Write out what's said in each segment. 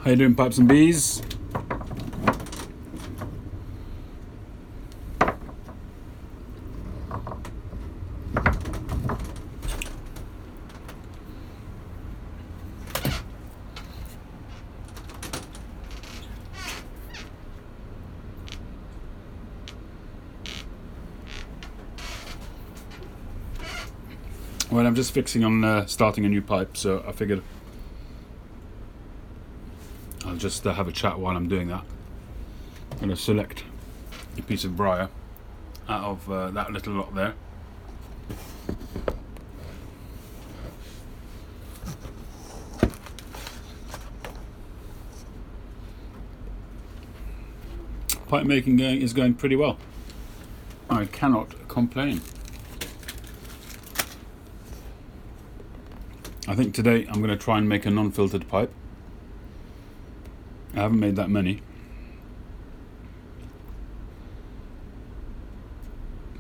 How you doing, pipes and bees? Well, I'm just fixing on starting a new pipe, so I figured I'll just have a chat while I'm doing that. I'm going to select a piece of briar out of that little lot there. Pipe making is going pretty well. I cannot complain. I think today I'm going to try and make a non-filtered pipe. I haven't made that many.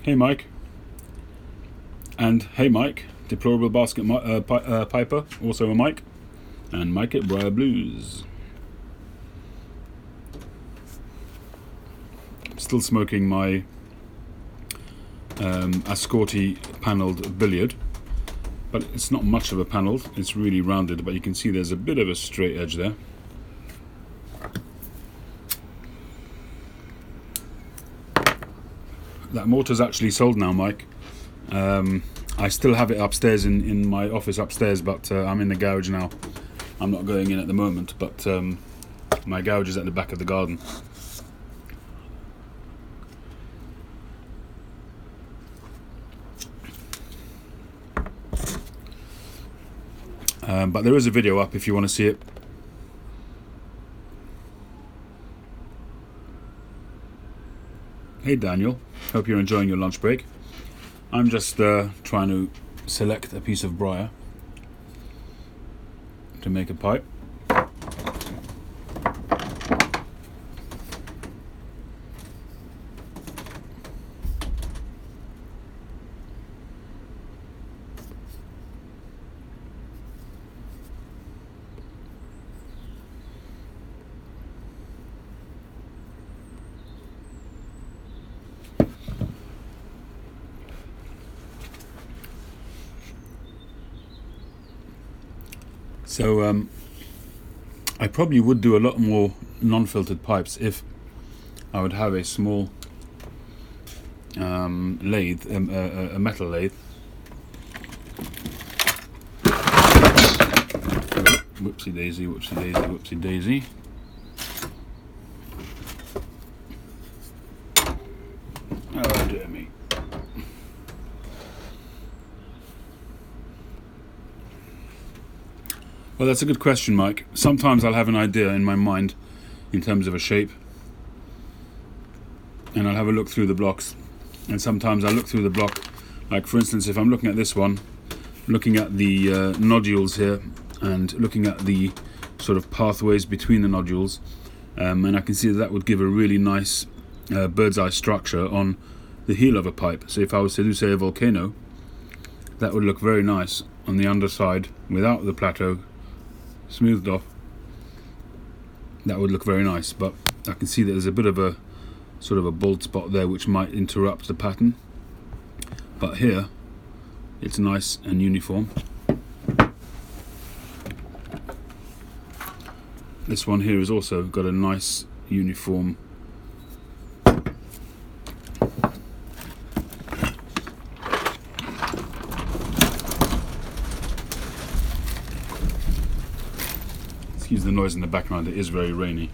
Hey Mike. And hey Mike, deplorable basket piper, also a Mike. And Mike at Briar Blues. Still smoking my Ascorti panelled billiard. But it's not much of a panel, it's really rounded, but you can see there's a bit of a straight edge there. That mortar's actually sold now, Mike. I still have it upstairs in my office upstairs, but I'm in the garage now. I'm not going in at the moment, but my garage is at the back of the garden. But there is a video up if you want to see it. Hey Daniel, hope you're enjoying your lunch break. I'm just trying to select a piece of briar to make a pipe. So I probably would do a lot more non-filtered pipes if I would have a small lathe, a metal lathe. Whoopsie daisy, whoopsie daisy, whoopsie daisy. Oh dear me. Well, that's a good question, Mike. Sometimes I'll have an idea in my mind in terms of a shape, and I'll have a look through the blocks. And sometimes I'll look through the block, like for instance, if I'm looking at this one, looking at the nodules here, and looking at the sort of pathways between the nodules, and I can see that would give a really nice bird's eye structure on the heel of a pipe. So if I was to do, say, a volcano, that would look very nice on the underside without the plateau smoothed off. That would look very nice, but I can see that there's a bit of a sort of a bald spot there which might interrupt the pattern, but here it's nice and uniform. This one here has also got a nice uniform excuse the noise in the background, it is very rainy.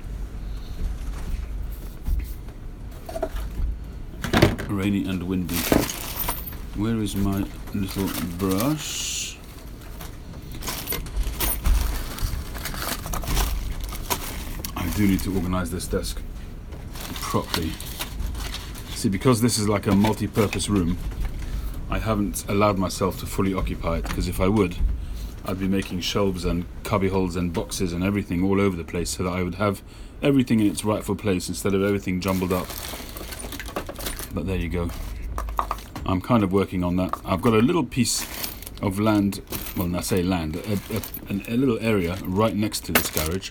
Rainy and windy. Where is my little brush? I do need to organize this desk properly. See, because this is like a multi-purpose room, I haven't allowed myself to fully occupy it, because if I would, I'd be making shelves and cubby holes and boxes and everything all over the place, so that I would have everything in its rightful place instead of everything jumbled up. But there you go. I'm kind of working on that. I've got a little piece of land, well, I say land, a little area right next to this garage.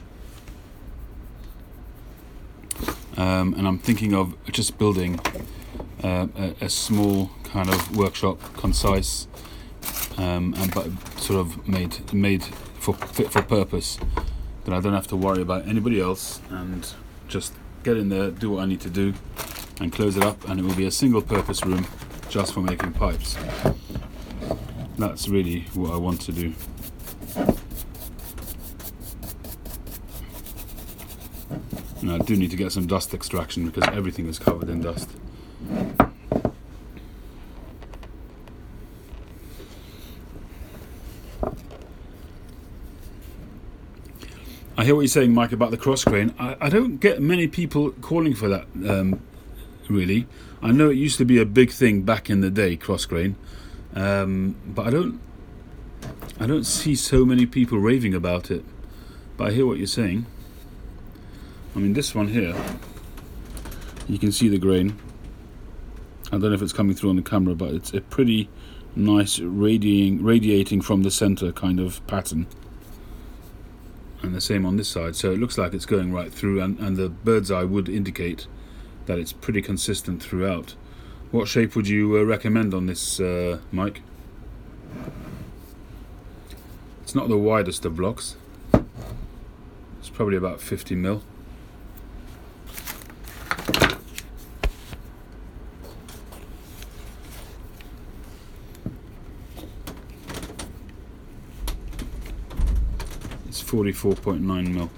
and I'm thinking of just building a small kind of workshop, concise, but sort of made for fit for purpose, that I don't have to worry about anybody else, and just get in there, do what I need to do, and close it up, and it will be a single purpose room just for making pipes. That's really what I want to do. Now I do need to get some dust extraction because everything is covered in dust. I hear what you're saying, Mike, about the cross grain. I don't get many people calling for that, really. I know it used to be a big thing back in the day, cross grain, but I don't see so many people raving about it. But I hear what you're saying. I mean, this one here, you can see the grain. I don't know if it's coming through on the camera, but it's a pretty nice radiating from the center kind of pattern. And the same on this side, so it looks like it's going right through, and the bird's eye would indicate that it's pretty consistent throughout. What shape would you recommend on this, Mike? It's not the widest of blocks. It's probably about 50 mil. It's 44.9 mil.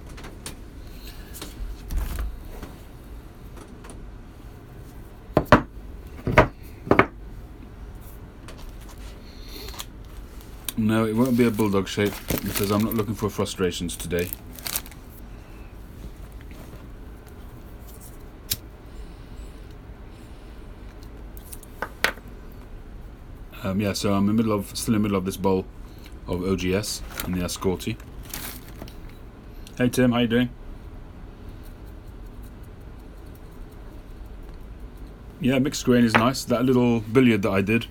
No, it won't be a bulldog shape because I'm not looking for frustrations today. Yeah, so I'm still in the middle of this bowl of OGS and the Ascorti. Hey Tim, how you doing? Yeah, mixed grain is nice. That little billiard that I did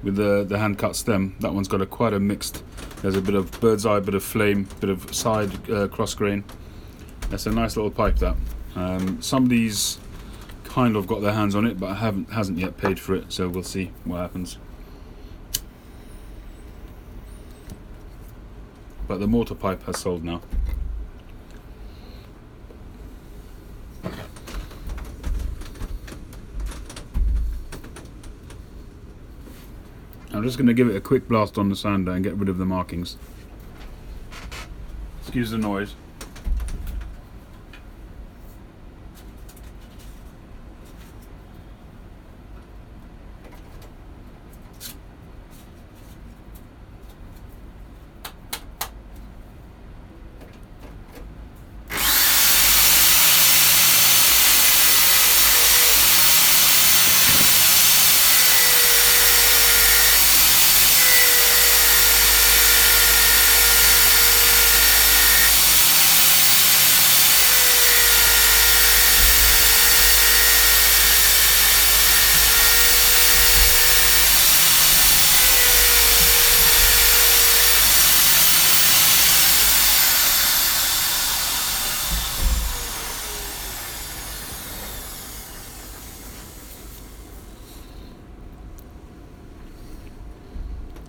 with the hand cut stem, that one's got quite a mixed. There's a bit of bird's eye, bit of flame, bit of side cross grain. That's a nice little pipe. That somebody's kind of got their hands on it, but hasn't yet paid for it. So we'll see what happens. But the mortar pipe has sold now. I'm just going to give it a quick blast on the sander and get rid of the markings. Excuse the noise.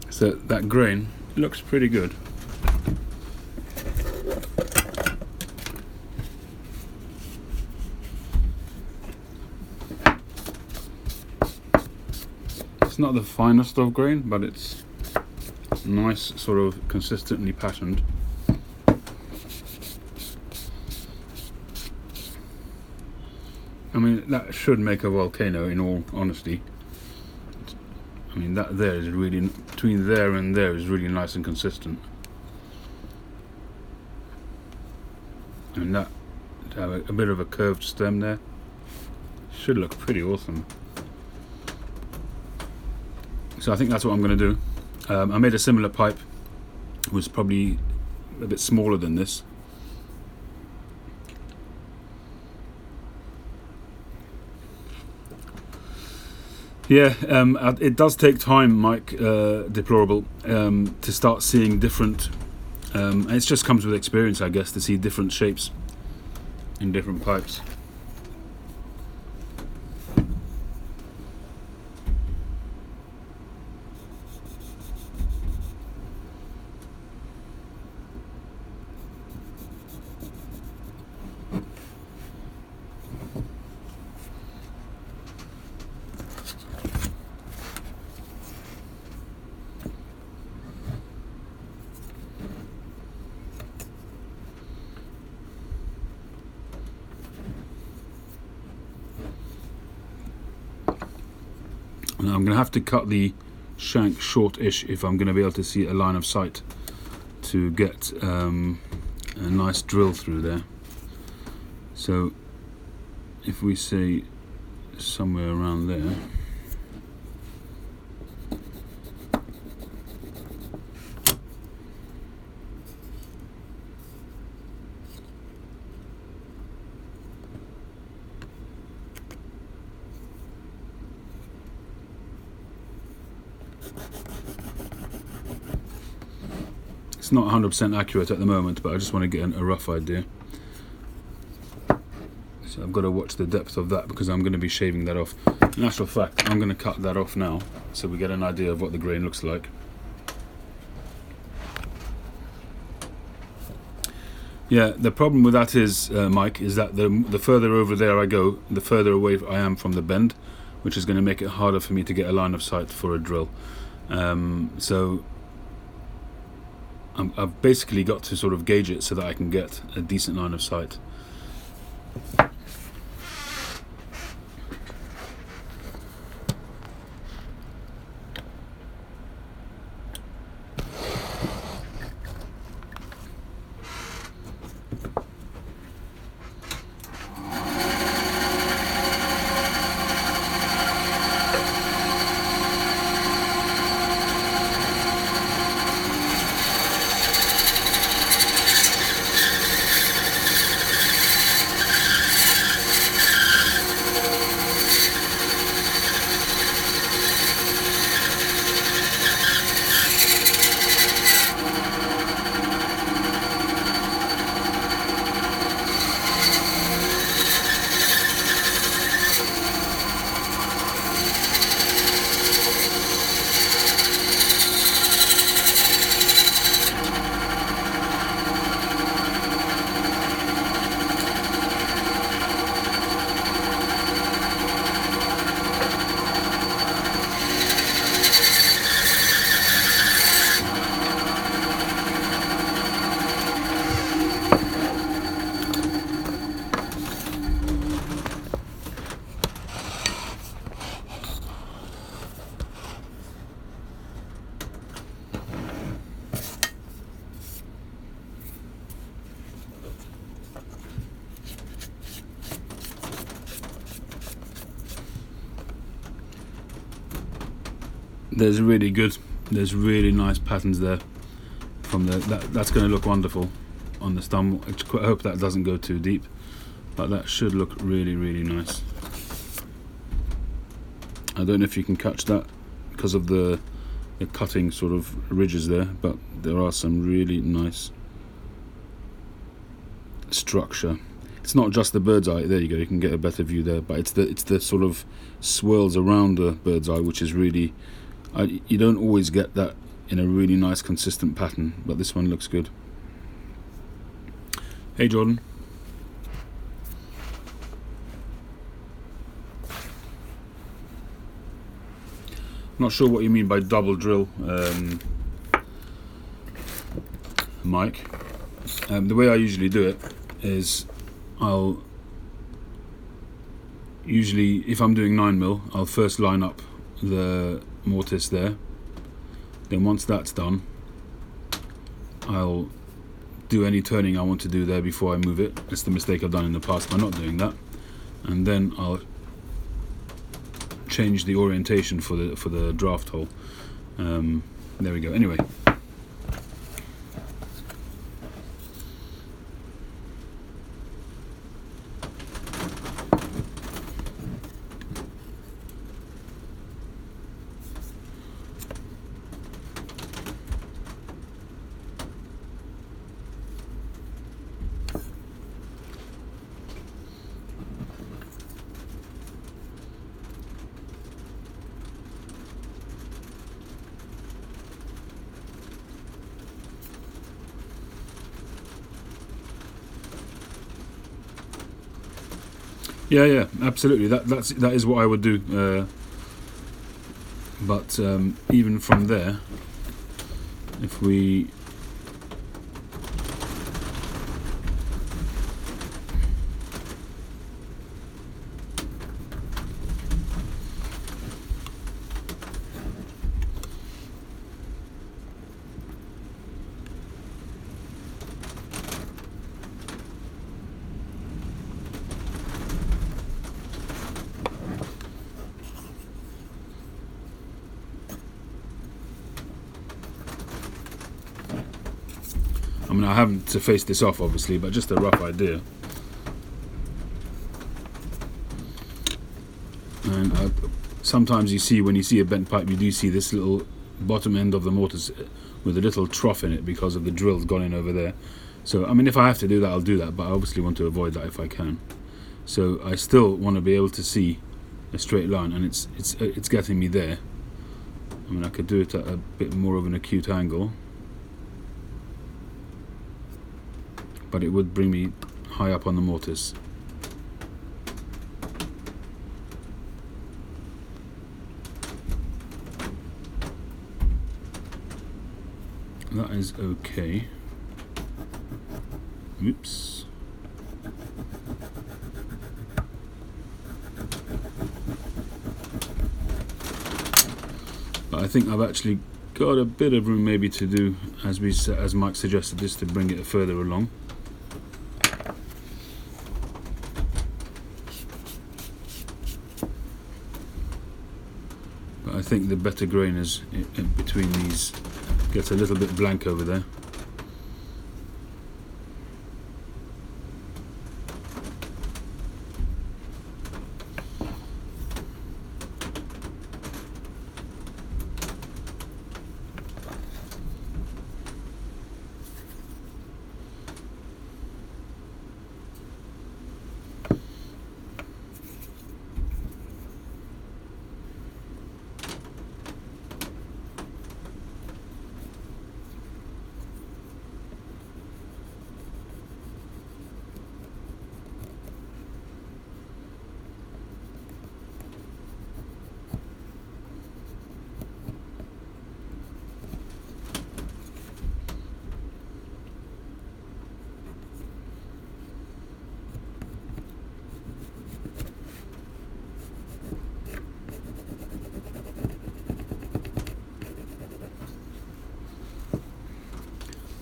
So that grain looks pretty good. It's not the finest of grain, but it's nice, sort of consistently patterned. I mean, that should make a volcano, in all honesty. I mean, that there is really, between there and there is really nice and consistent. And that, a bit of a curved stem there, should look pretty awesome. So I think that's what I'm going to do. I made a similar pipe, it was probably a bit smaller than this. Yeah, it does take time, Mike, Deplorable, to start seeing different, it just comes with experience, I guess, to see different shapes in different pipes. Now I'm going to have to cut the shank short-ish if I'm going to be able to see a line of sight to get a nice drill through there. So if we say somewhere around there, it's not 100% accurate at the moment, but I just want to get a rough idea. So I've got to watch the depth of that because I'm going to be shaving that off. In actual fact, I'm going to cut that off now so we get an idea of what the grain looks like. Yeah, the problem with that is, Mike, is that the further over there I go, the further away I am from the bend, which is going to make it harder for me to get a line of sight for a drill. So I've basically got to sort of gauge it so that I can get a decent line of sight. There's really nice patterns there. From that's going to look wonderful on the stem. I hope that doesn't go too deep, but that should look really nice. I don't know if you can catch that because of the cutting sort of ridges there, but there are some really nice structure. It's not just the bird's eye. There you go. You can get a better view there, but it's the sort of swirls around the bird's eye, which is really. You don't always get that in a really nice consistent pattern, but this one looks good. Hey Jordan. Not sure what you mean by double drill, Mike. The way I usually do it is I'll usually, if I'm doing 9mm, I'll first line up the mortise there, then once that's done I'll do any turning I want to do there before I move it. That's the mistake I've done in the past by not doing that, and then I'll change the orientation for the draft hole. There we go. Anyway, yeah, absolutely. That is what I would do. But even from there, if we I mean, I haven't to face this off obviously, but just a rough idea. And sometimes you see, when you see a bent pipe, you do see this little bottom end of the mortise with a little trough in it because of the drills gone in over there. So I mean, if I have to do that, I'll do that, but I obviously want to avoid that if I can. So I still want to be able to see a straight line, and it's getting me there. I mean, I could do it at a bit more of an acute angle, but it would bring me high up on the mortise. That is okay. Oops. But I think I've actually got a bit of room maybe to do, as Mike suggested, just to bring it further along. But I think the better grain is in between these. Gets a little bit blank over there.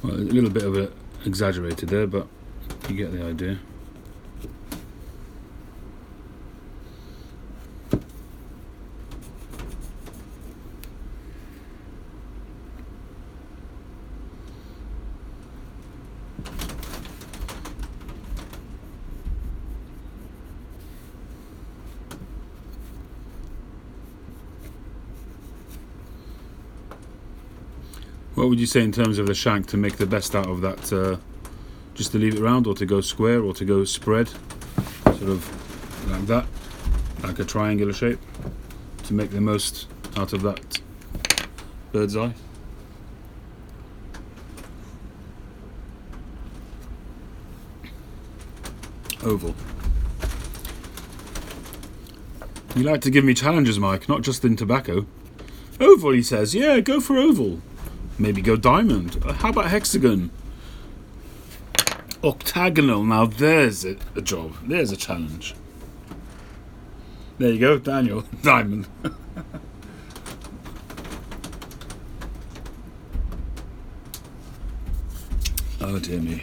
Well, a little bit of it exaggerated there, but you get the idea. What would you say in terms of the shank to make the best out of that? Just to leave it round, or to go square, or to go spread, sort of like that, like a triangular shape, to make the most out of that bird's eye? Oval. You like to give me challenges, Mike, not just in tobacco. Oval, he says. Yeah, go for oval. Maybe go diamond. How about hexagon? Octagonal. Now there's a job. There's a challenge. There you go, Daniel. Diamond. Oh dear me.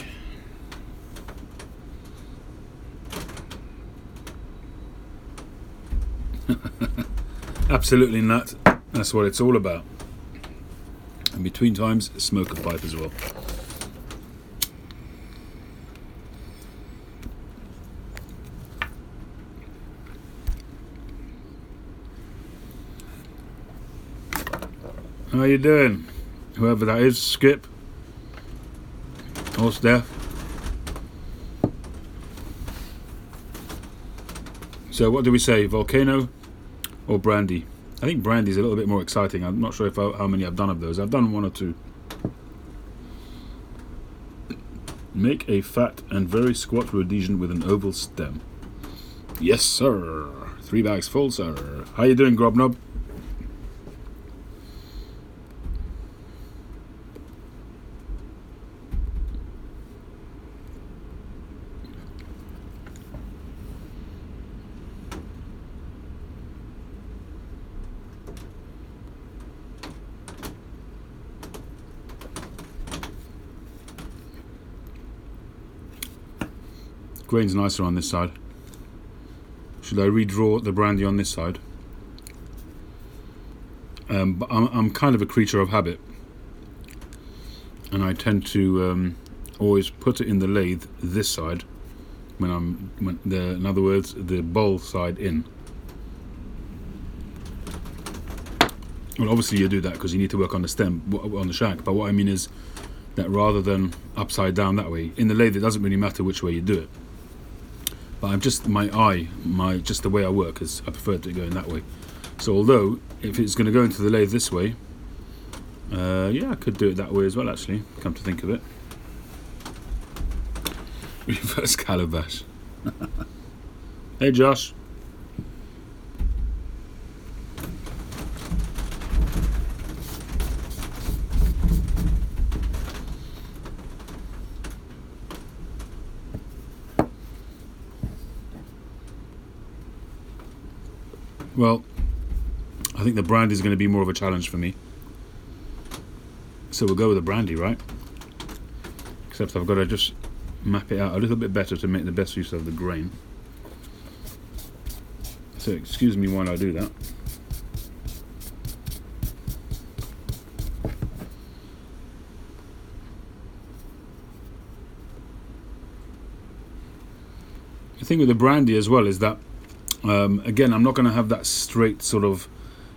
Absolutely not. That's what it's all about. And between times, smoke a pipe as well. How you doing? Whoever that is, Skip or Steph. So what do we say, volcano or brandy? I think brandy's a little bit more exciting. I'm not sure how many I've done of those. I've done one or two. Make a fat and very squat rhodesian with an oval stem. Yes, sir. 3 bags full, sir. How you doing, Grobnob? Grain's nicer on this side. Should I redraw the brandy on this side? But I'm kind of a creature of habit, and I tend to always put it in the lathe this side in other words, the bowl side in. Well, obviously you do that because you need to work on the stem, on the shank, but what I mean is that rather than upside down that way, in the lathe it doesn't really matter which way you do it. But I'm just, just the way I work is I prefer to go in that way. So although, if it's going to go into the lathe this way, yeah, I could do it that way as well actually, come to think of it. Reverse calabash. Hey Josh. Well, I think the brandy is going to be more of a challenge for me. So we'll go with the brandy, right? Except I've got to just map it out a little bit better to make the best use of the grain. So excuse me while I do that. The thing with the brandy as well is that again, I'm not going to have that straight sort of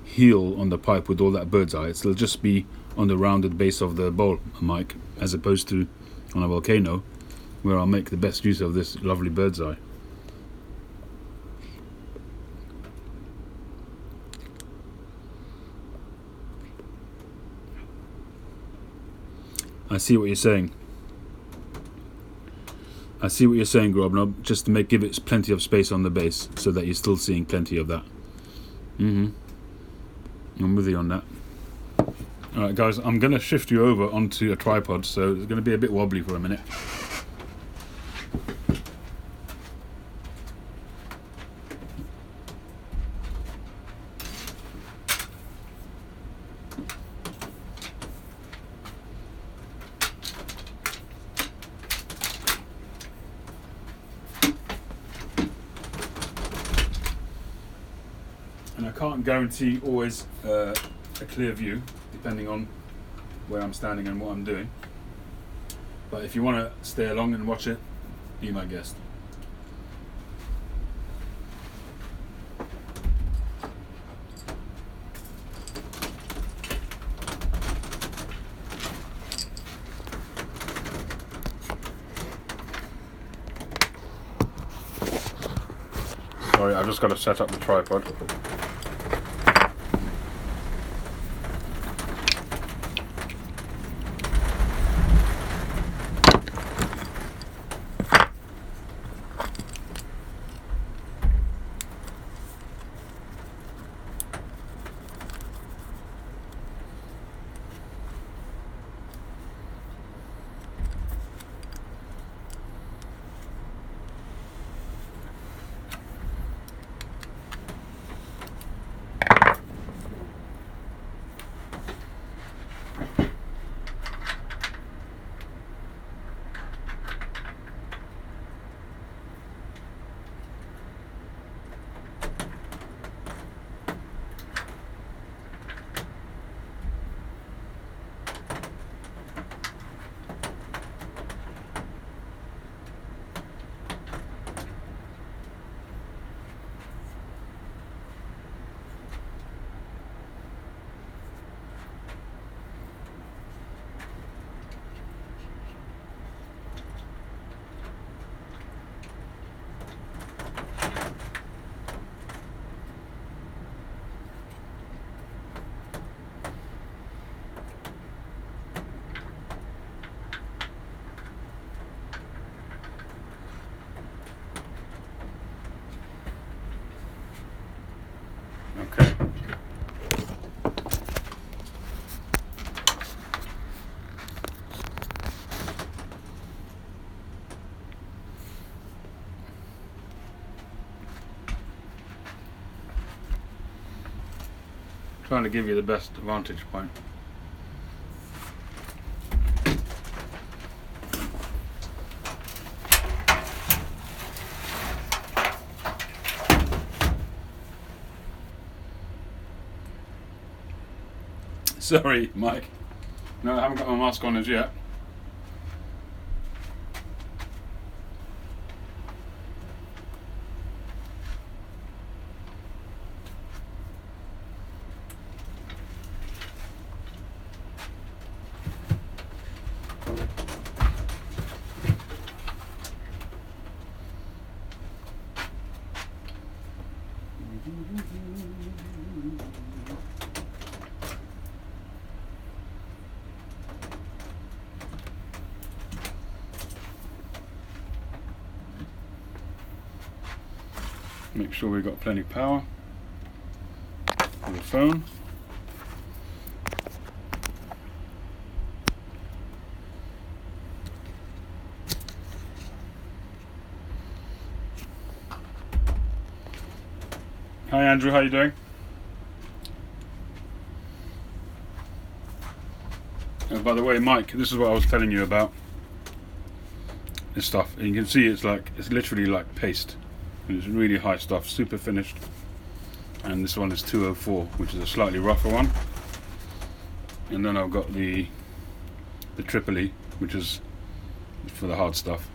heel on the pipe with all that bird's eye. It'll just be on the rounded base of the bowl mic, as opposed to on a volcano, where I'll make the best use of this lovely bird's eye. I see what you're saying. I see what you're saying, Grobnob, just to give it plenty of space on the base so that you're still seeing plenty of that. I'm with you on that. Alright guys, I'm going to shift you over onto a tripod, so it's going to be a bit wobbly for a minute. And I can't guarantee always a clear view, depending on where I'm standing and what I'm doing. But if you want to stay along and watch it, be my guest. Sorry, I've just got to set up the tripod. Okay. Trying to give you the best vantage point. Sorry, Mike. No, I haven't got my mask on as yet. Make sure we've got plenty of power for the phone. Hi Andrew, how you doing? By the way, Mike, this is what I was telling you about. This stuff, and you can see it's literally like paste. It's really high stuff, super finished. And this one is 204, which is a slightly rougher one. And then I've got the Tripoli, which is for the hard stuff.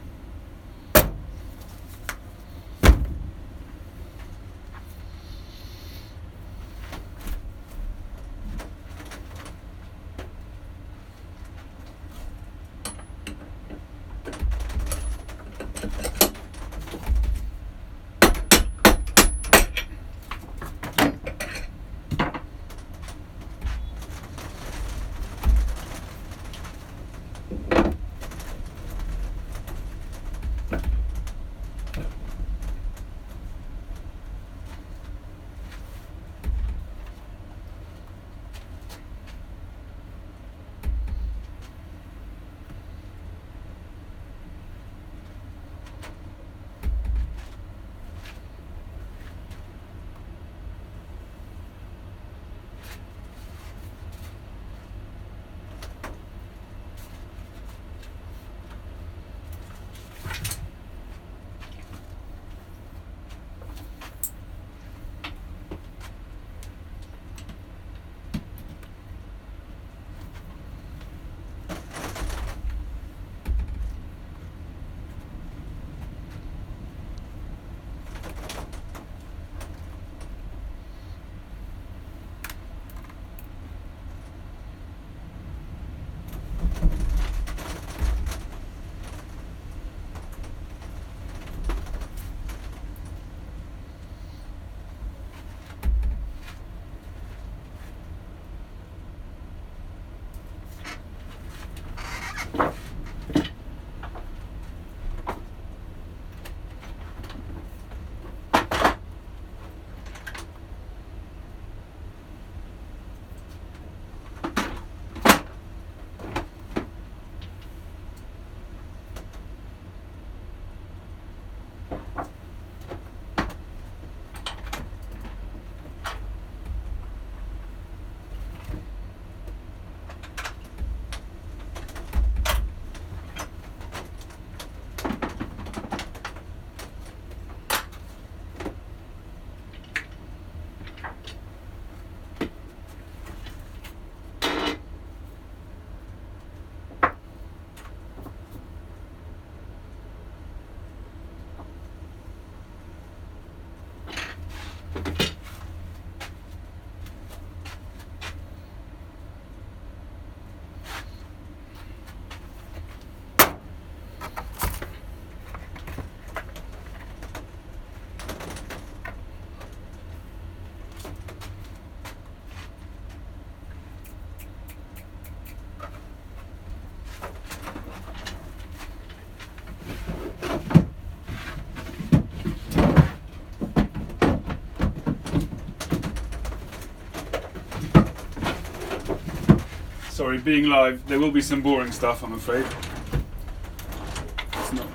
Sorry, being live, there will be some boring stuff, I'm afraid.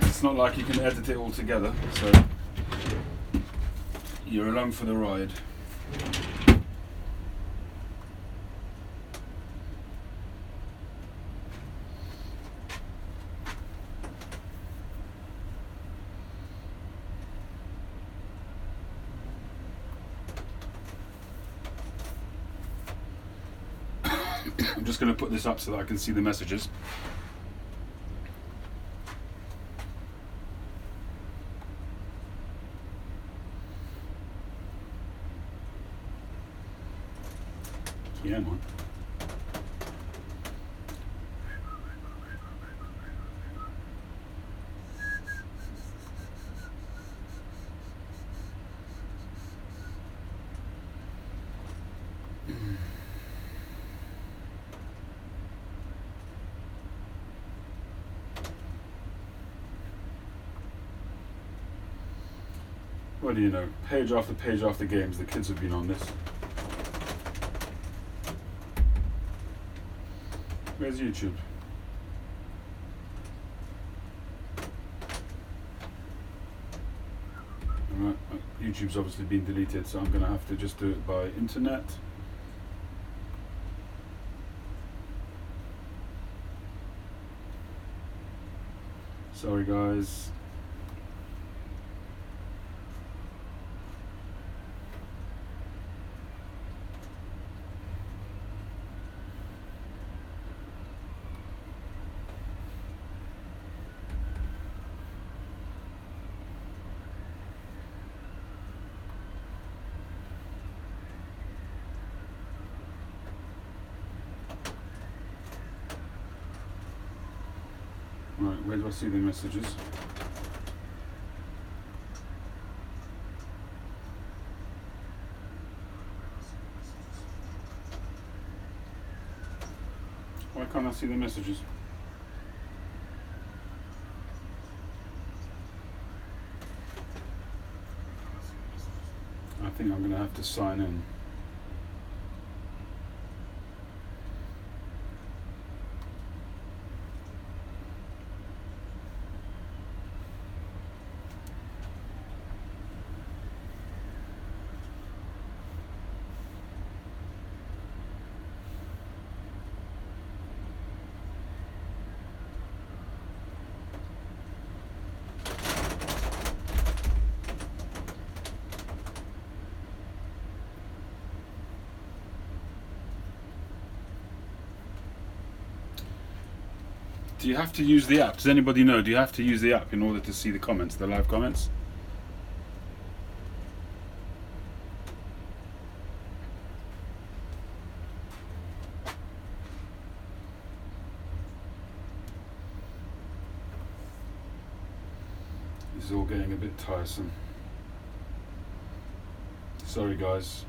It's not like you can edit it all together, so you're along for the ride. I'm just going to put this up so that I can see the messages. Yeah, man. What do you know? Page after games, the kids have been on this. Where's YouTube? Alright, YouTube's obviously been deleted, so I'm going to have to just do it by internet. Sorry guys. Right, where do I see the messages? Why can't I see the messages? I think I'm going to have to sign in. Do you have to use the app? Does anybody know? Do you have to use the app in order to see the comments, the live comments? This is all getting a bit tiresome. Sorry guys.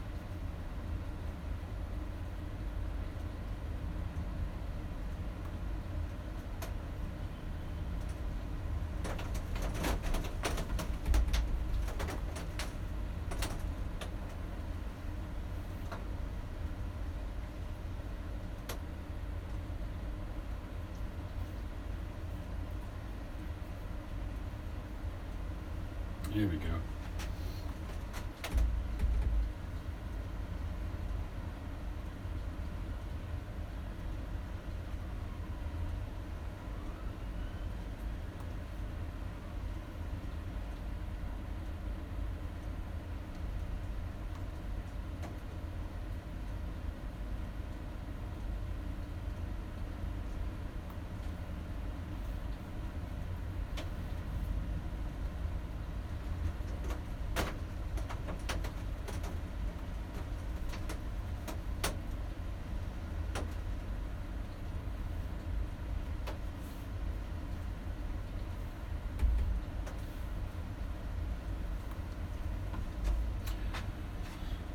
Here we go.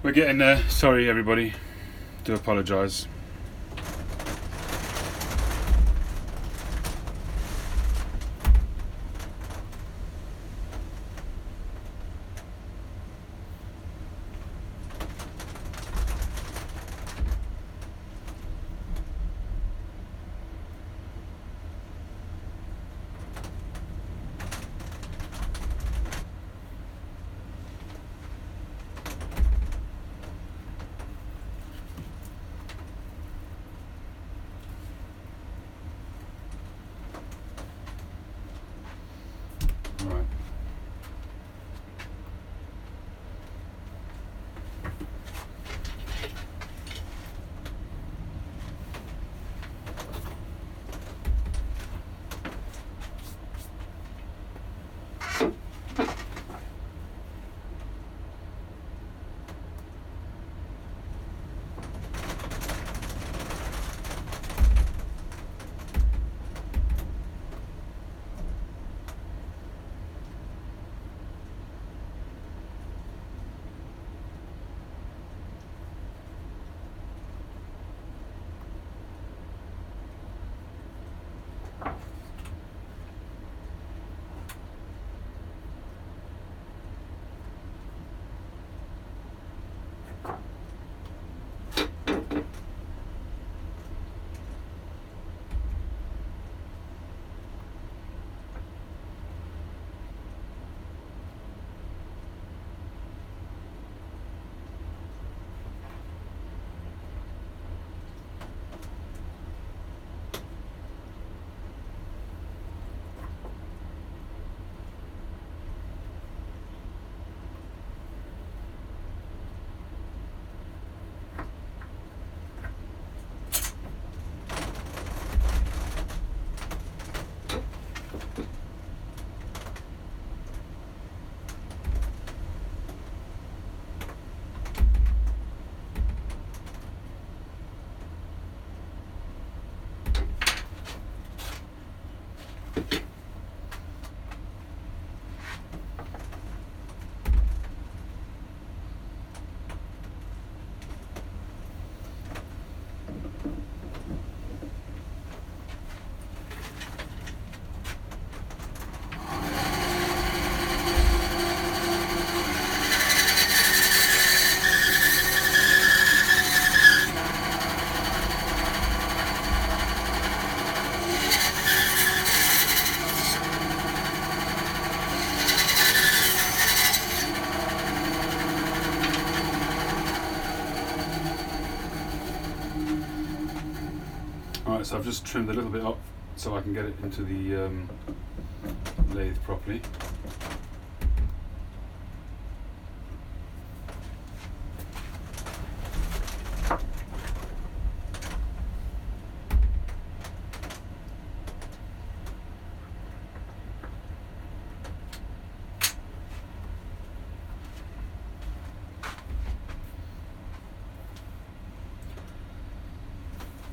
We're getting there. Sorry everybody. Do apologise. Alright, so I've just trimmed a little bit up so I can get it into the lathe properly.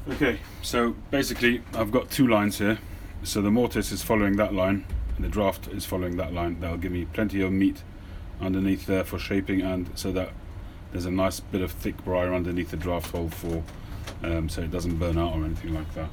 Okay, so basically I've got two lines here. So the mortise is following that line and the draft is following that line. That'll give me plenty of meat underneath there for shaping, and so that there's a nice bit of thick briar underneath the draft hole for so it doesn't burn out or anything like that.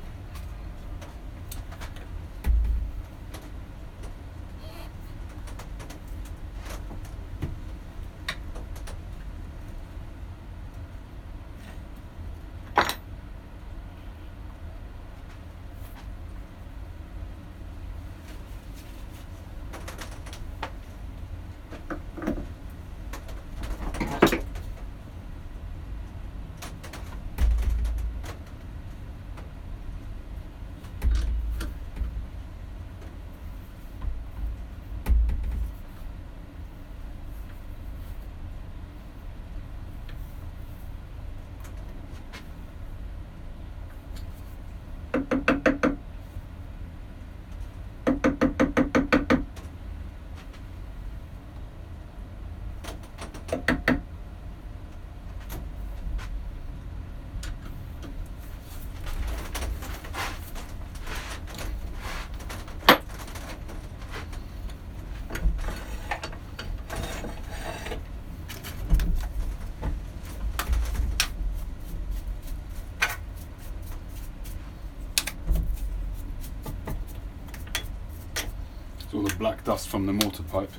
All the black dust from the mortar pipe.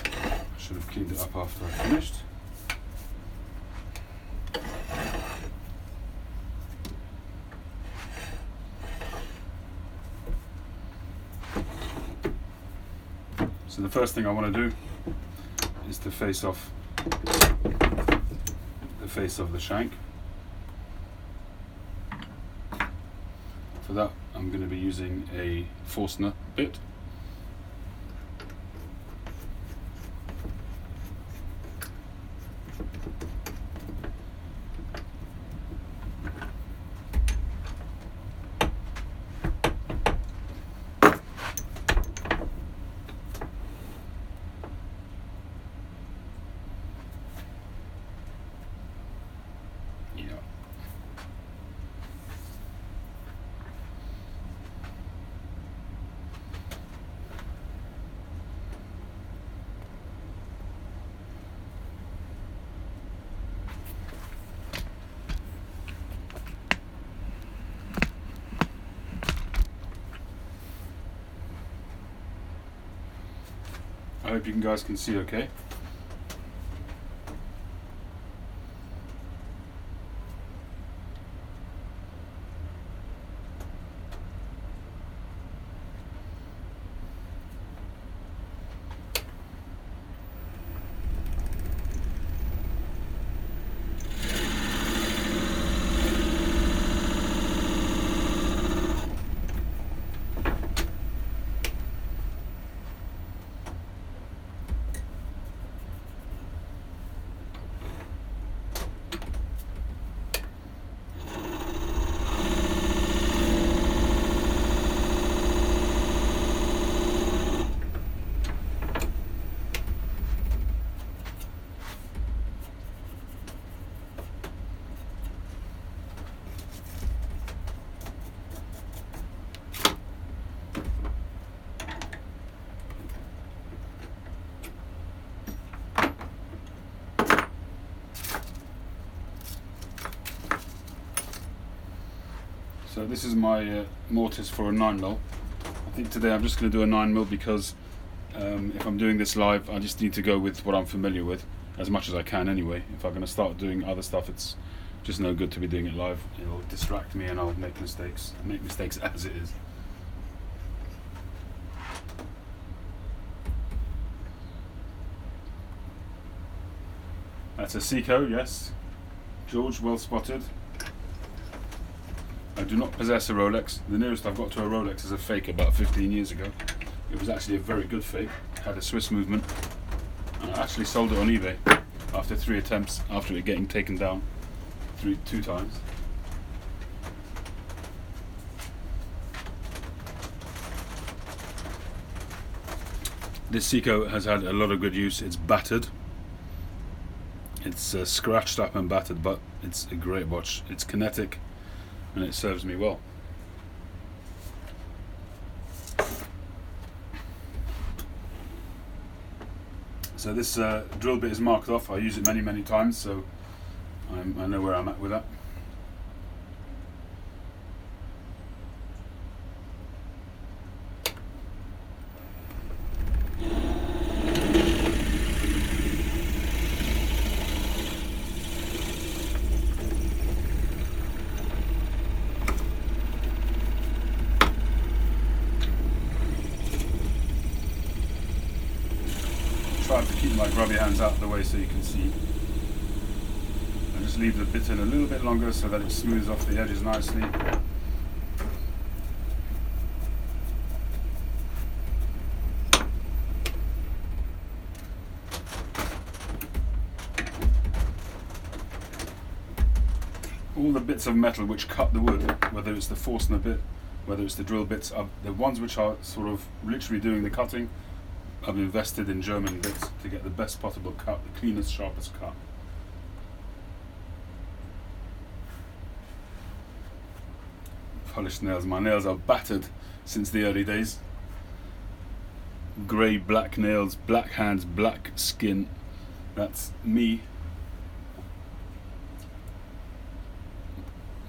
I should have cleaned it up after I finished. So the first thing I want to do is to face off the face of the shank. For that I'm going to be using a Forstner bit. I hope you guys can see okay. this is my mortise for a 9mm. I think today I'm just going to do a 9mm because if I'm doing this live, I just need to go with what I'm familiar with as much as I can anyway. If I'm going to start doing other stuff, it's just no good to be doing it live. It'll distract me and I'll make mistakes as it is. That's a Seiko, yes. George, well spotted. I do not possess a Rolex. The nearest I've got to a Rolex is a fake about 15 years ago. It was actually a very good fake. It had a Swiss movement. And I actually sold it on eBay after 3 attempts, after it getting taken down two times. This Seiko has had a lot of good use. It's battered. It's scratched up and battered, but it's a great watch. It's kinetic and it serves me well. So this drill bit is marked off. I use it many times, so I know where I'm at with that. Try to keep my grubby hands out of the way so you can see. And just leave the bit in a little bit longer so that it smooths off the edges nicely. All the bits of metal which cut the wood, whether it's the Forstner bit, whether it's the drill bits, the ones which are sort of literally doing the cutting, I've invested in German bits to get the best possible cut, the cleanest, sharpest cut. Polished nails. My nails are battered since the early days. Grey, black nails, black hands, black skin. That's me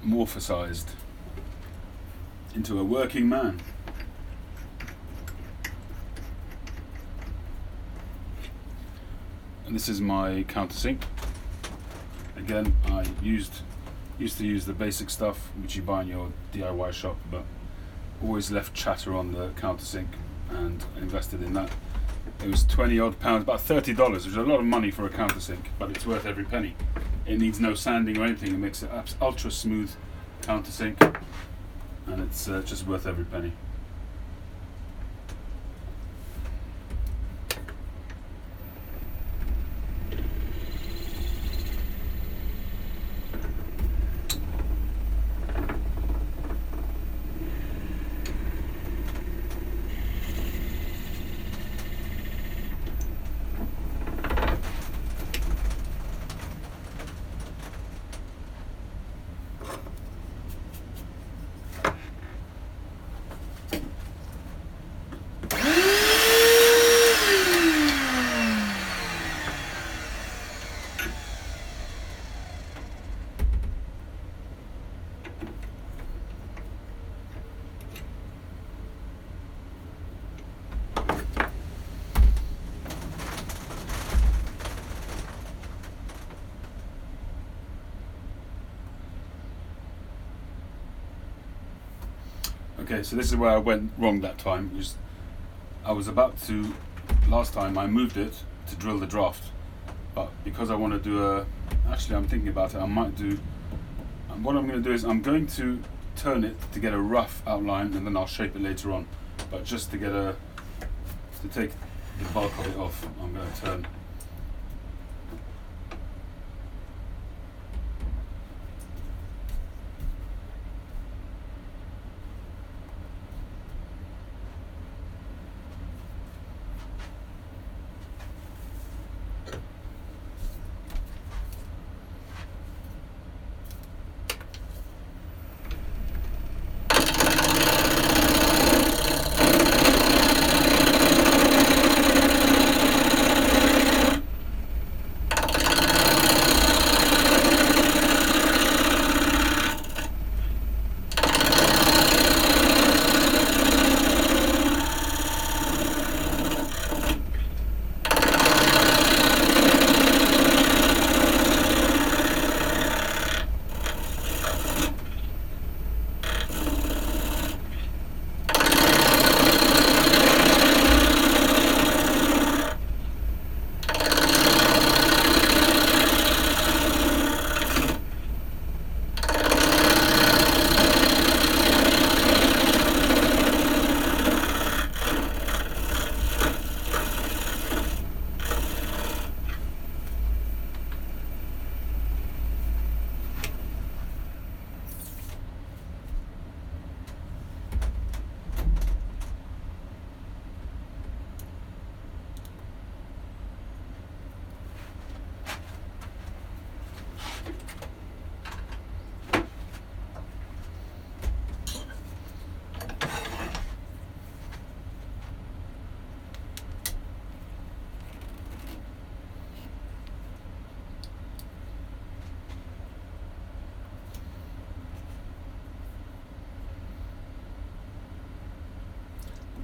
morphosized into a working man. And this is my countersink. Again, I used to use the basic stuff which you buy in your DIY shop, but always left chatter on the countersink and invested in that. It was 20 odd pounds, about $30, which is a lot of money for a countersink, but it's worth every penny. It needs no sanding or anything. It makes it ultra smooth countersink, and it's just worth every penny. Okay, so this is where I went wrong that time. I was about to, last time I moved it to drill the draft, but because I want to do actually I'm thinking about it, I might do, what I'm going to do is I'm going to turn it to get a rough outline and then I'll shape it later on, but just to take the bulk of it off, I'm going to turn.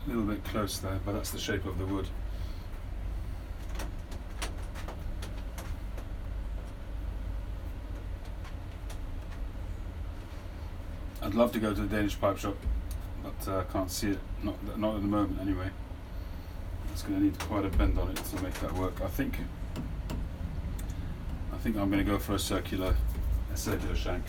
A little bit close there, but that's the shape of the wood. I'd love to go to the Danish pipe shop, but I can't see it, not at the moment anyway. It's going to need quite a bend on it to make that work. I think I'm going to go for a circular shank.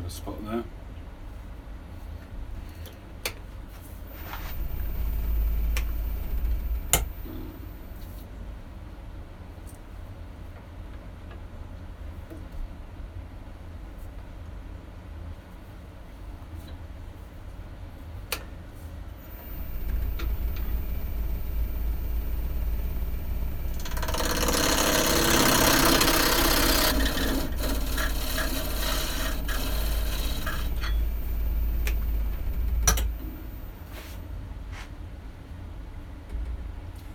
Spot there.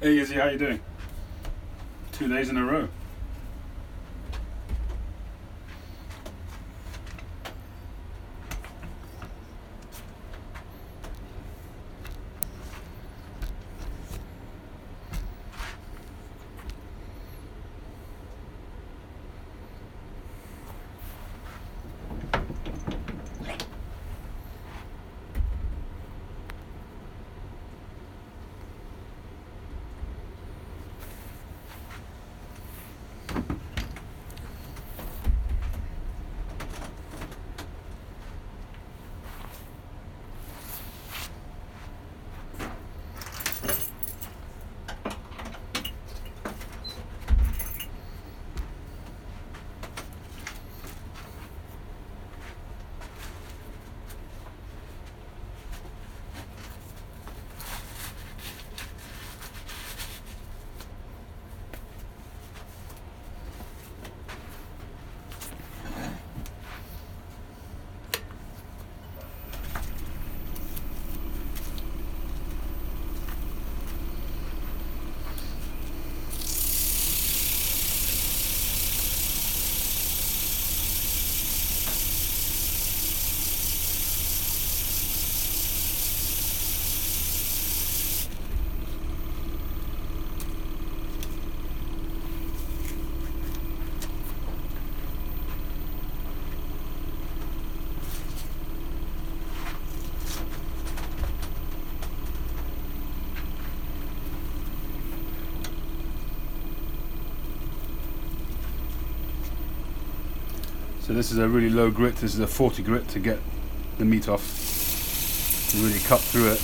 Hey Izzy, how you doing? 2 days in a row. So this is a really low grit. This is a 40 grit to get the meat off, to really cut through it.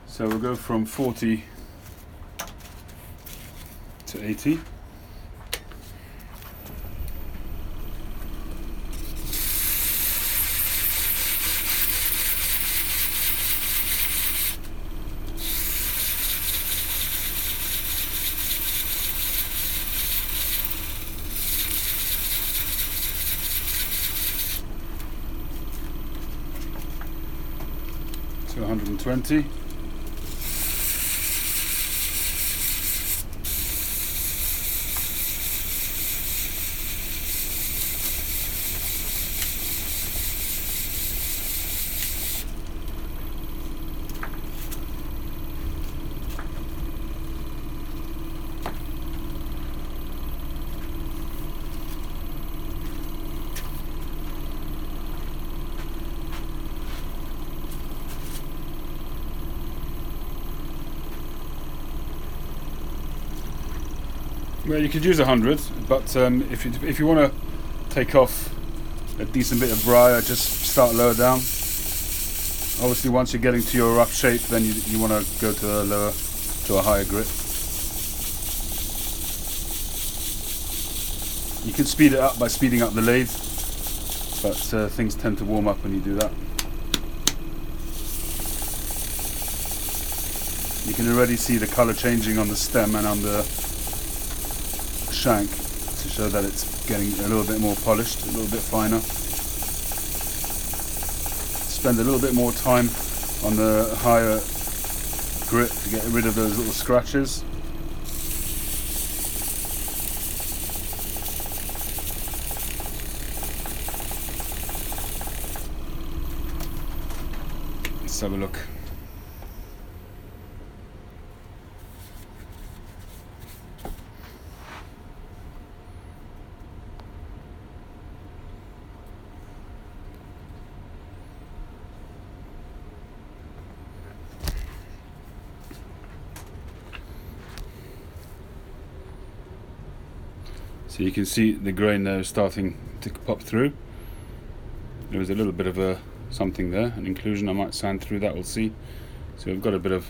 So we'll go from 40 to 80. To 120. Well, you could use 100, but if you want to take off a decent bit of briar, just start lower down. Obviously, once you're getting to your rough shape, then you want to go to a higher grit. You can speed it up by speeding up the lathe, but things tend to warm up when you do that. You can already see the color changing on the stem and on the shank to show that it's getting a little bit more polished, a little bit finer. Spend a little bit more time on the higher grit to get rid of those little scratches. Let's have a look. So you can see the grain there is starting to pop through. There was a little bit of something there, an inclusion. I might sand through that, we'll see. So we've got a bit of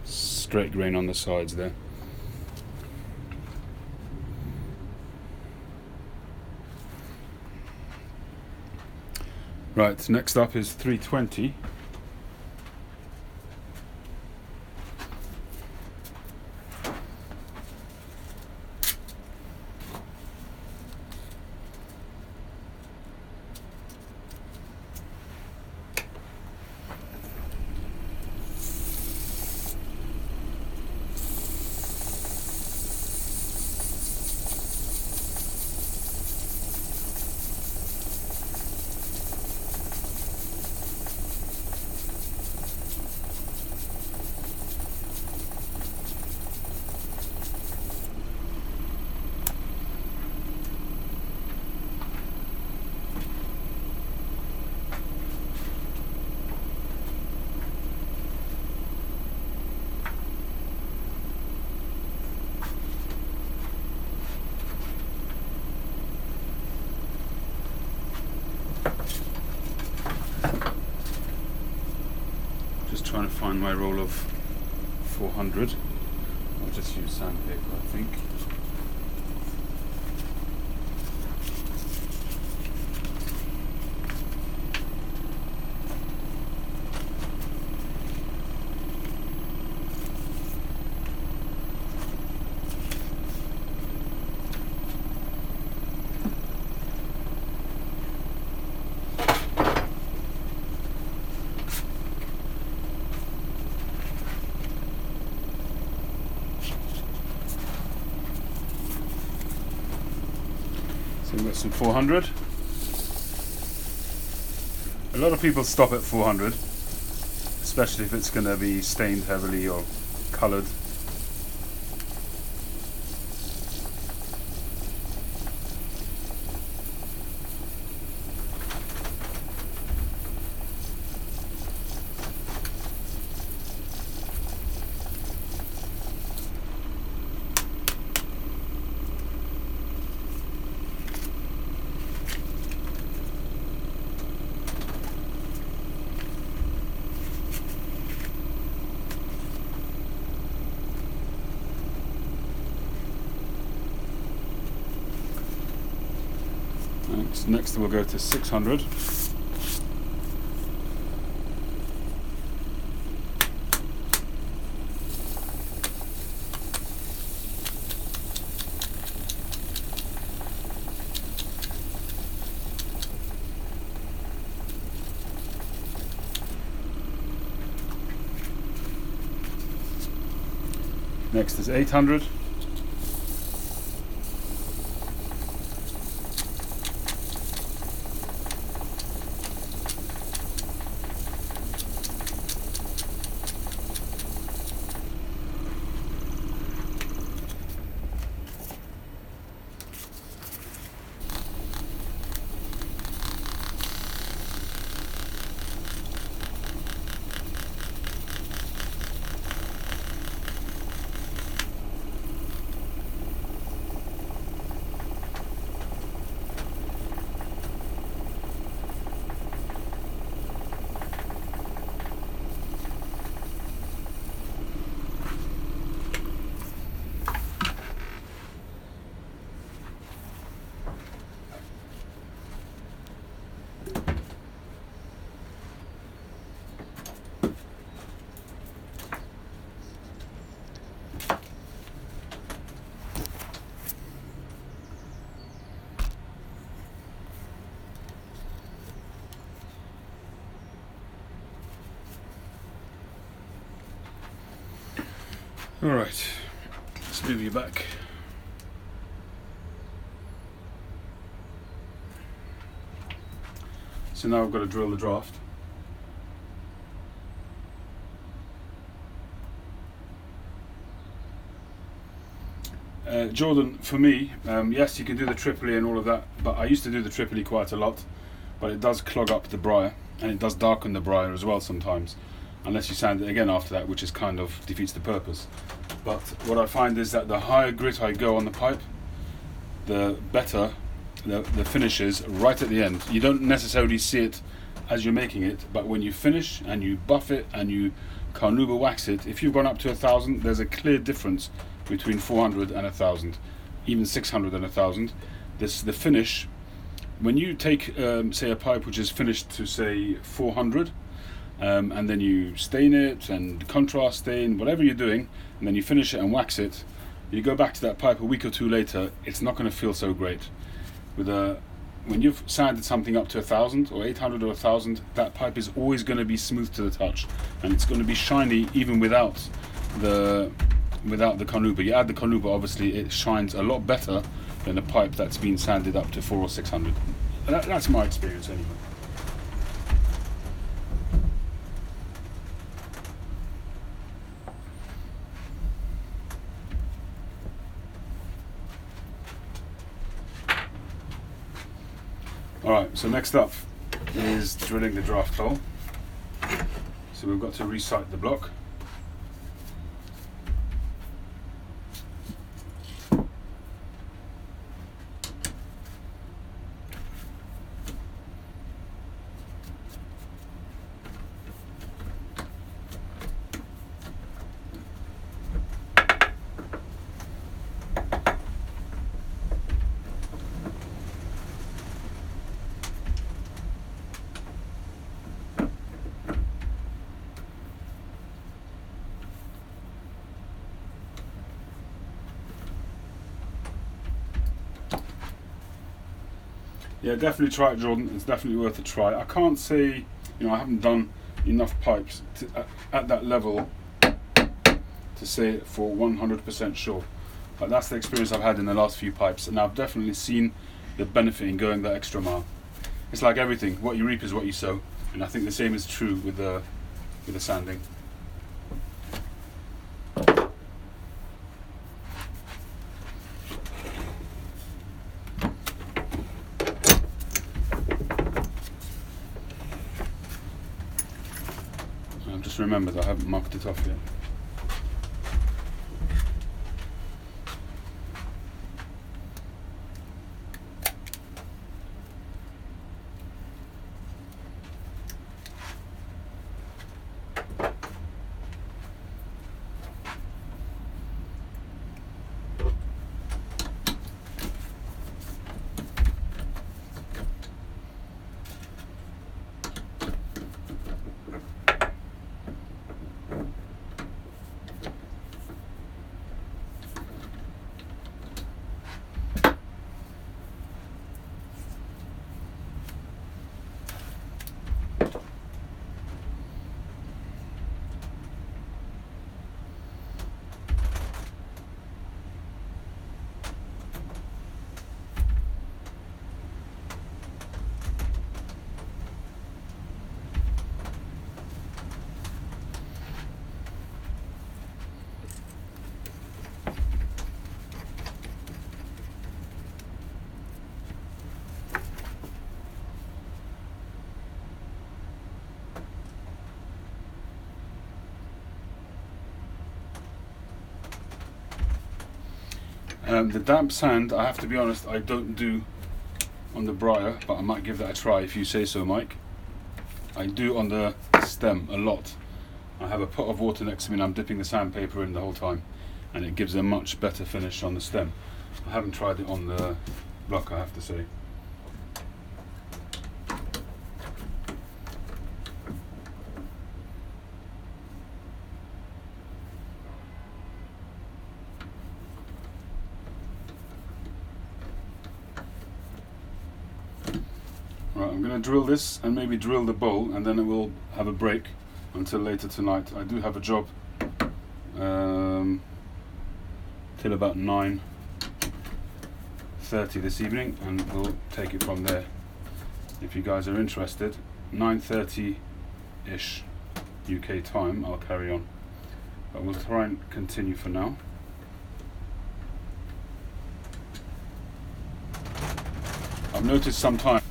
straight grain on the sides there. Right, next up is 320. Trying to find my roll of 400. I'll just use sandpaper, I think. We've got some 400. A lot of people stop at 400, especially if it's going to be stained heavily or coloured. Next we'll go to 600. Next is 800. Alright, let's move you back. So now I've got to drill the draft. Jordan, for me, yes, you can do the tripoli and all of that, but I used to do the tripoli quite a lot, but it does clog up the briar, and it does darken the briar as well sometimes, unless you sand it again after that, which is kind of defeats the purpose. But what I find is that the higher grit I go on the pipe, the better the finish is right at the end. You don't necessarily see it as you're making it, but when you finish and you buff it and you carnauba wax it, if you've gone up to 1,000, there's a clear difference between 400 and 1,000, even 600 and 1,000. The finish, when you take say a pipe which is finished to say 400, and then you stain it and contrast stain, whatever you're doing, and then you finish it and wax it, you go back to that pipe a week or two later, it's not going to feel so great. When you've sanded something up to 1,000 or 800 or 1,000, that pipe is always going to be smooth to the touch, and it's going to be shiny even without the carnauba. You add the carnauba, obviously it shines a lot better than a pipe that's been sanded up to 400 or 600. That's my experience anyway. Alright, so next up is drilling the draft hole. So we've got to re-site the block. Yeah, definitely try it, Jordan. It's definitely worth a try. I can't say, I haven't done enough pipes at that level to say it for 100% sure. But that's the experience I've had in the last few pipes, and I've definitely seen the benefit in going that extra mile. It's like everything, what you reap is what you sow, and I think the same is true with the sanding. I've just remembered I haven't marked it off yet. The damp sand, I have to be honest, I don't do on the briar, but I might give that a try if you say so, Mike. I do on the stem a lot. I have a pot of water next to me and I'm dipping the sandpaper in the whole time, and it gives a much better finish on the stem. I haven't tried it on the block, I have to say. Right, I'm going to drill this and maybe drill the bowl, and then it will have a break until later tonight. I do have a job till about 9:30 this evening, and we'll take it from there. If you guys are interested, 9:30-ish UK time, I'll carry on. But we'll try and continue for now. I've noticed sometimes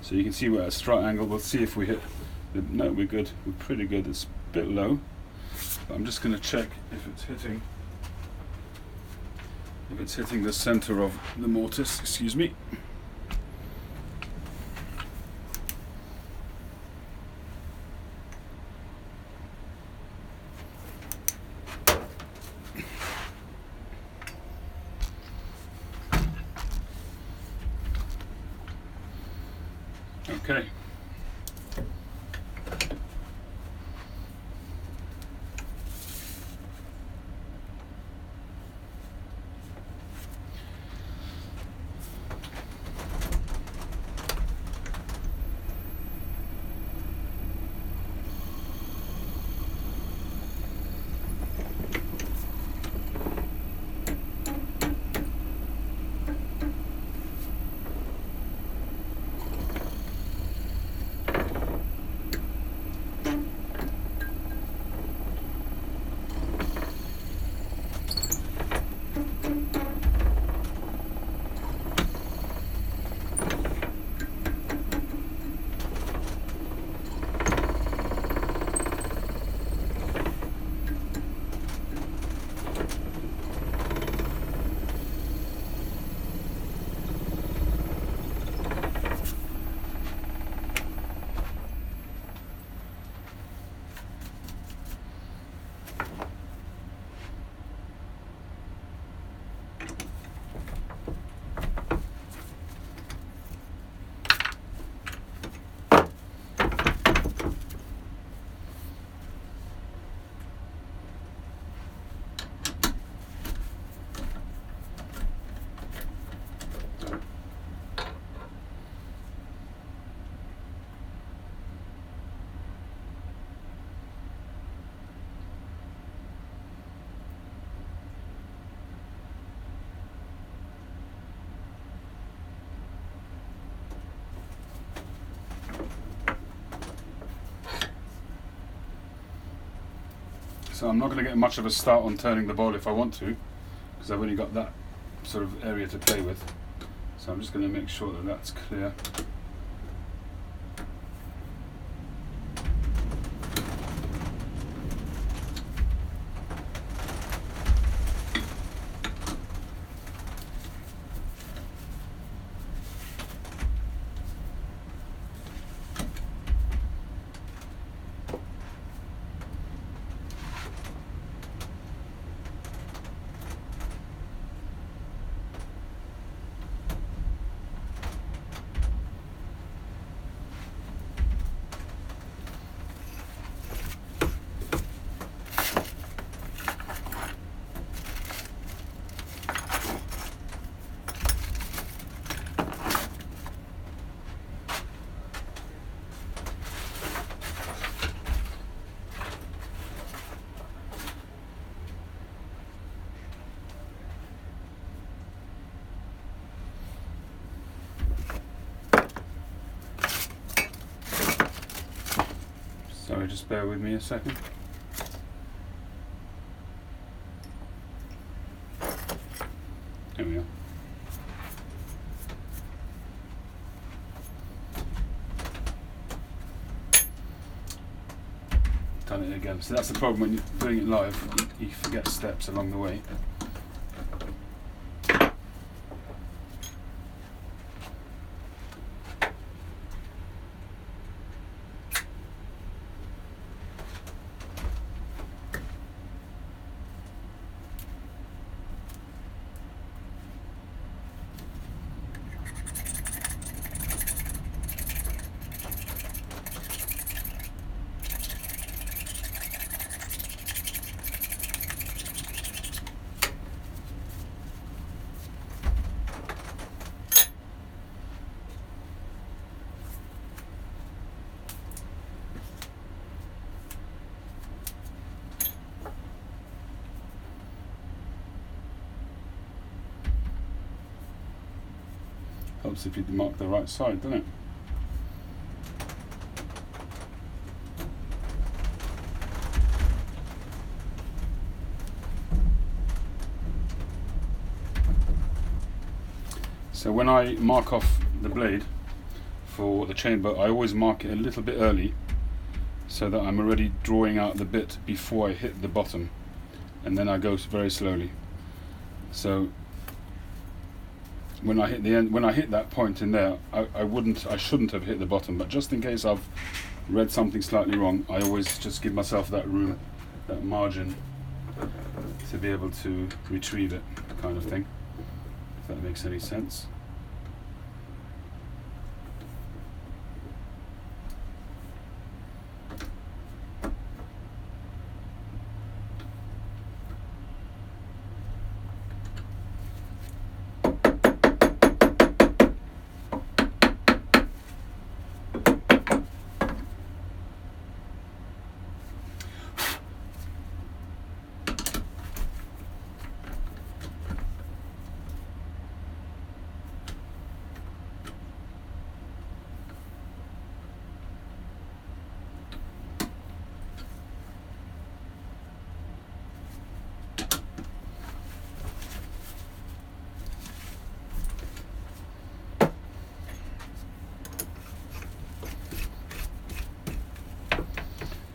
so you can see we're at a straight angle. We'll see if we hit the, no, we're good, we're pretty good. It's a bit low, but I'm just going to check if it's hitting the center of the mortise. Excuse me. Okay. So I'm not going to get much of a start on turning the bowl if I want to, because I've only got that sort of area to play with. So I'm just going to make sure that that's clear. Sorry, just bear with me a second. There we are. Done it again. So that's the problem when you're doing it live, you forget steps along the way. Helps if you mark the right side, doesn't it? So when I mark off the blade for the chamber, I always mark it a little bit early so that I'm already drawing out the bit before I hit the bottom, and then I go very slowly. So when I hit the end, when I hit that point in there, I shouldn't have hit the bottom, but just in case I've read something slightly wrong, I always just give myself that room, that margin, to be able to retrieve it, kind of thing, if that makes any sense.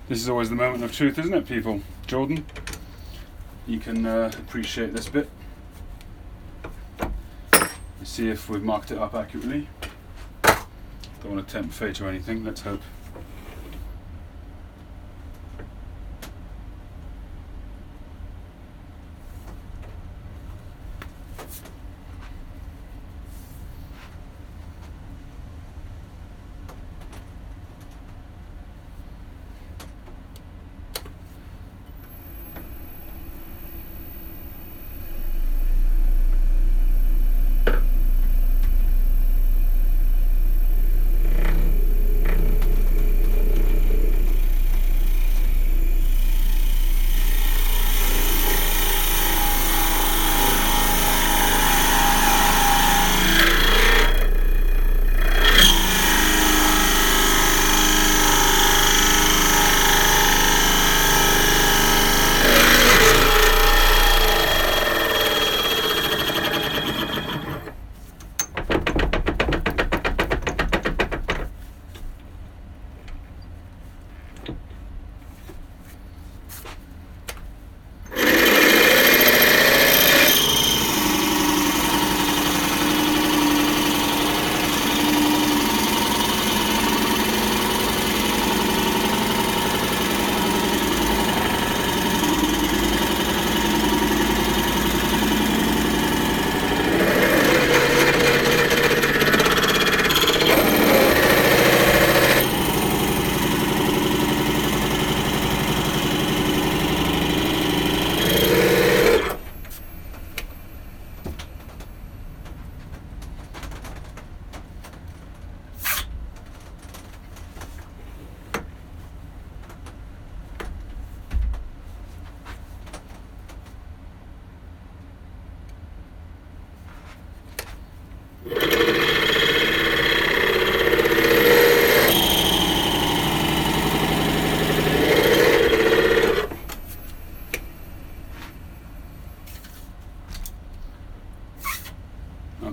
This is always the moment of truth, isn't it, people? Jordan, you can appreciate this bit. Let's see if we've marked it up accurately. Don't want to tempt fate or anything, let's hope.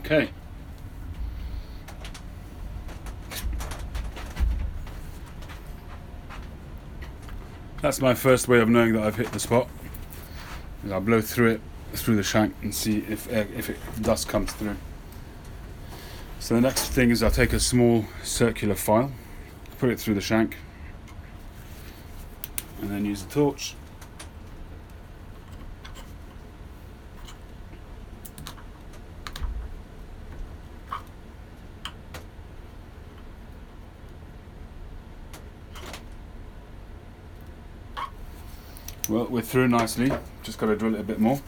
Okay. That's my first way of knowing that I've hit the spot. I'll blow through it, through the shank, and see if dust comes through. So the next thing is I'll take a small circular file, put it through the shank, and then use a torch. Well, we're through nicely, just got to drill it a bit more.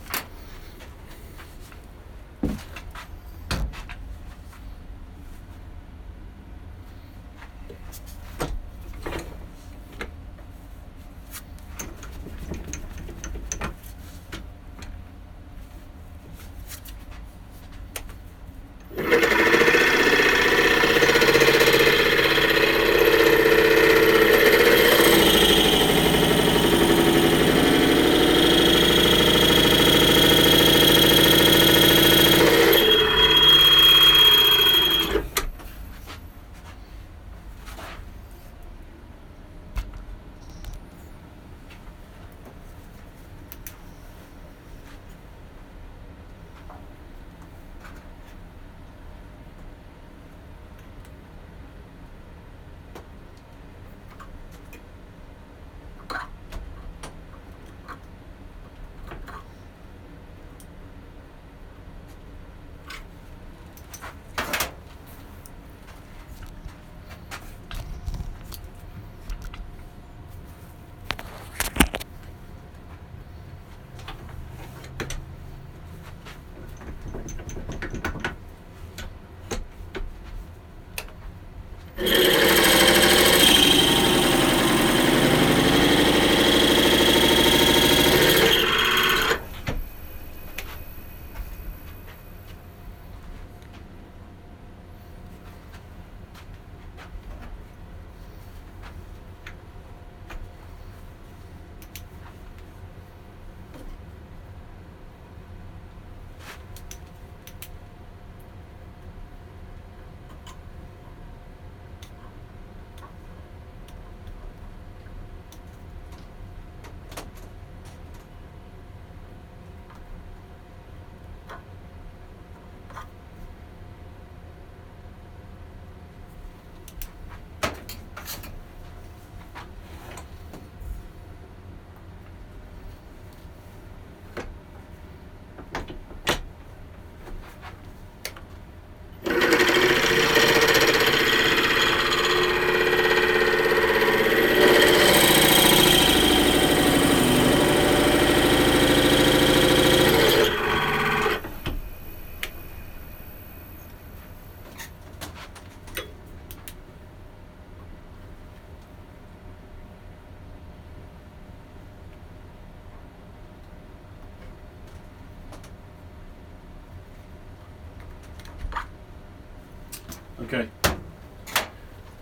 Okay,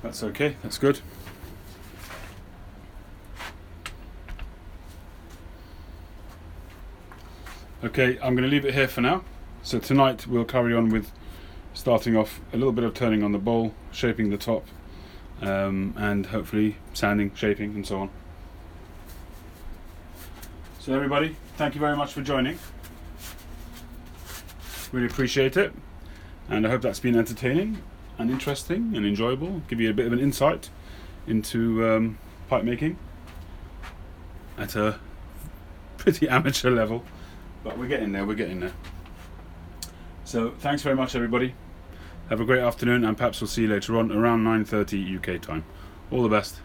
that's okay, that's good. Okay, I'm going to leave it here for now. So tonight we'll carry on with starting off a little bit of turning on the bowl, shaping the top, and hopefully sanding, shaping and so on. So everybody, thank you very much for joining. Really appreciate it, and I hope that's been entertaining and interesting and enjoyable. Give you a bit of an insight into pipe making at a pretty amateur level, but we're getting there. So thanks very much everybody. Have a great afternoon, and perhaps we'll see you later on around 9:30 UK time. All the best.